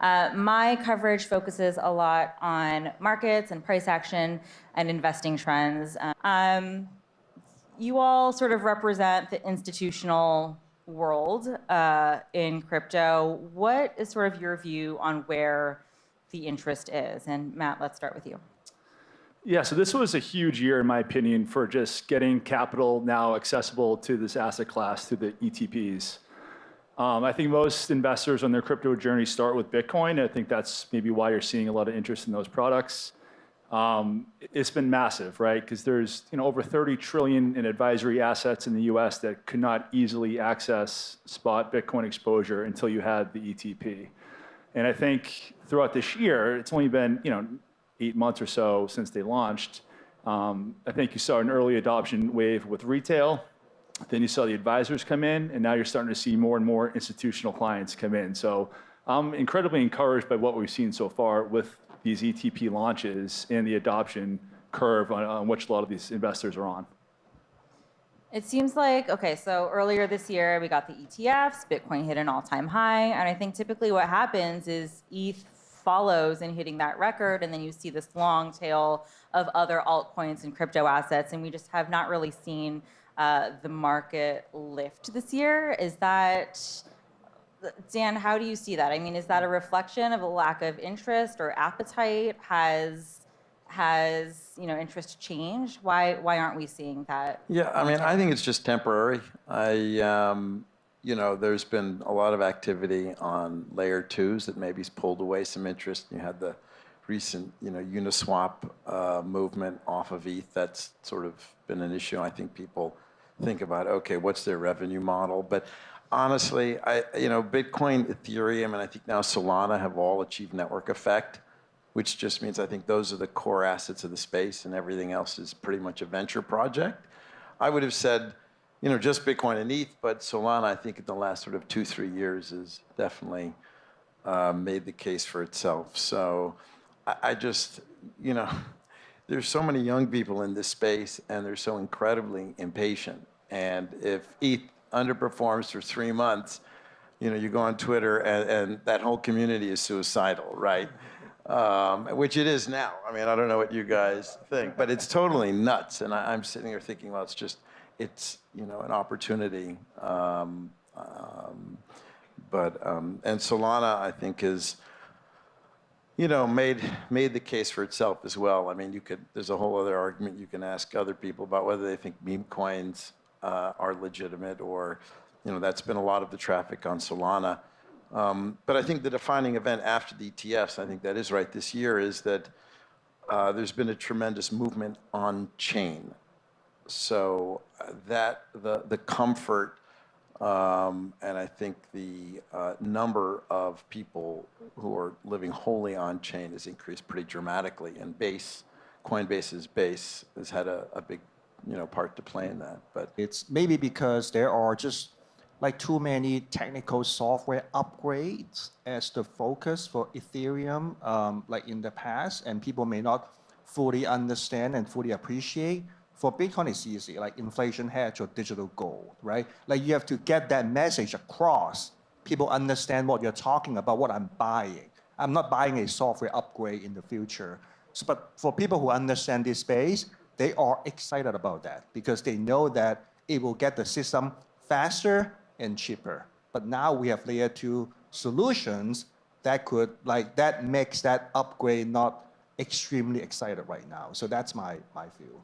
My coverage focuses a lot on markets and price action and investing trends. You all sort of represent the institutional world in crypto. What is sort of your view on where the interest is? And Matt, let's start with you. Yeah, so this was a huge year, in my opinion, for just getting capital now accessible to this asset class through the ETPs. I think most investors on their crypto journey start with Bitcoin. I think that's maybe why you're seeing a lot of interest in those products. It's been massive, right? Because there's over 30 trillion in advisory assets in the US that could not easily access spot Bitcoin exposure until you had the ETP. And I think throughout this year, it's only been 8 months or so since they launched. I think you saw an early adoption wave with retail. Then you saw the advisors come in, and now you're starting to see more and more institutional clients come in. So I'm incredibly encouraged by what we've seen so far with these ETP launches and the adoption curve on which a lot of these investors are on. It seems like, okay, so earlier this year, we got the ETFs, Bitcoin hit an all-time high, and I think typically what happens is ETH follows in hitting that record, and then you see this long tail of other altcoins and crypto assets, and we just have not really seen the market lift this year. Is that, Dan, how do you see that? I mean, is that a reflection of a lack of interest or appetite? Has interest changed? Why aren't we seeing that? Yeah, I mean, I think it's just temporary. There's been a lot of activity on layer twos that maybe's pulled away some interest. You had the recent, Uniswap movement off of ETH. That's sort of been an issue. I think people think about, okay, what's their revenue model? But honestly, Bitcoin, Ethereum, and I think now Solana have all achieved network effect, which just means I think those are the core assets of the space, and everything else is pretty much a venture project. I would have said, just Bitcoin and ETH, but Solana, I think in the last sort of 2-3 years has definitely made the case for itself. So I just, there's so many young people in this space, and they're so incredibly impatient. And if ETH underperforms for 3 months, you go on Twitter, and that whole community is suicidal, right? Which it is now. I mean, I don't know what you guys think, but it's totally nuts. And I'm sitting here thinking, well, it's an opportunity. And Solana, I think, is made the case for itself as well. I mean, there's a whole other argument you can ask other people about whether they think meme coins are legitimate, or that's been a lot of the traffic on Solana. But I think the defining event after the ETFs, I think that is right this year, is that there's been a tremendous movement on chain. So that the comfort and I think the number of people who are living wholly on chain has increased pretty dramatically, and Coinbase's base has had a big part to play in that. But it's maybe because there are just like too many technical software upgrades as the focus for Ethereum, like in the past, and people may not fully understand and fully appreciate. For Bitcoin, it's easy, like inflation hedge or digital gold, right? Like you have to get that message across. People understand what you're talking about, what I'm buying. I'm not buying a software upgrade in the future. So, but for people who understand this space, they are excited about that because they know that it will get the system faster and cheaper. But now we have layer 2 solutions that makes that upgrade not extremely excited right now. So that's my view.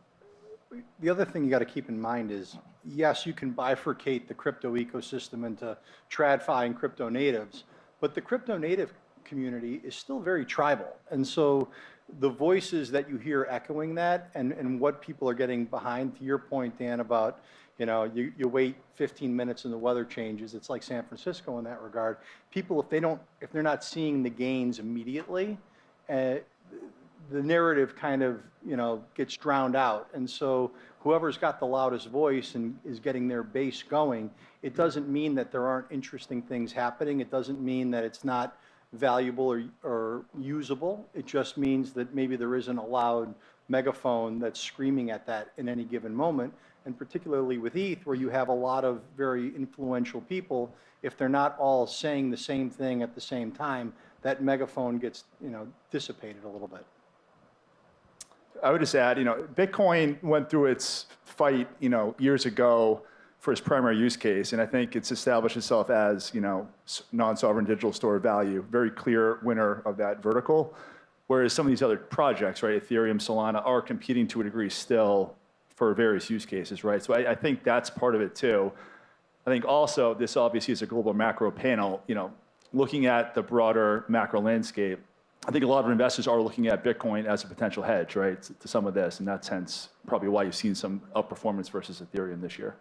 The other thing you got to keep in mind is, yes, you can bifurcate the crypto ecosystem into TradFi and crypto natives, but the crypto native community is still very tribal. And so the voices that you hear echoing that and what people are getting behind, to your point, Dan, about, you wait 15 minutes and the weather changes. It's like San Francisco in that regard. People, if they're not seeing the gains immediately, the narrative kind of, gets drowned out. And so whoever's got the loudest voice and is getting their base going, it doesn't mean that there aren't interesting things happening. It doesn't mean that it's not valuable or usable. It just means that maybe there isn't a loud megaphone that's screaming at that in any given moment. And particularly with ETH, where you have a lot of very influential people, if they're not all saying the same thing at the same time, that megaphone gets, dissipated a little bit. I would just add, Bitcoin went through its fight, years ago for its primary use case, and I think it's established itself as, non-sovereign digital store of value, very clear winner of that vertical. Whereas some of these other projects, right, Ethereum, Solana, are competing to a degree still for various use cases, right? So I think that's part of it too. I think also this obviously is a global macro panel, looking at the broader macro landscape. I think a lot of investors are looking at Bitcoin as a potential hedge, right, to some of this, and that's hence probably why you've seen some outperformance versus Ethereum this year.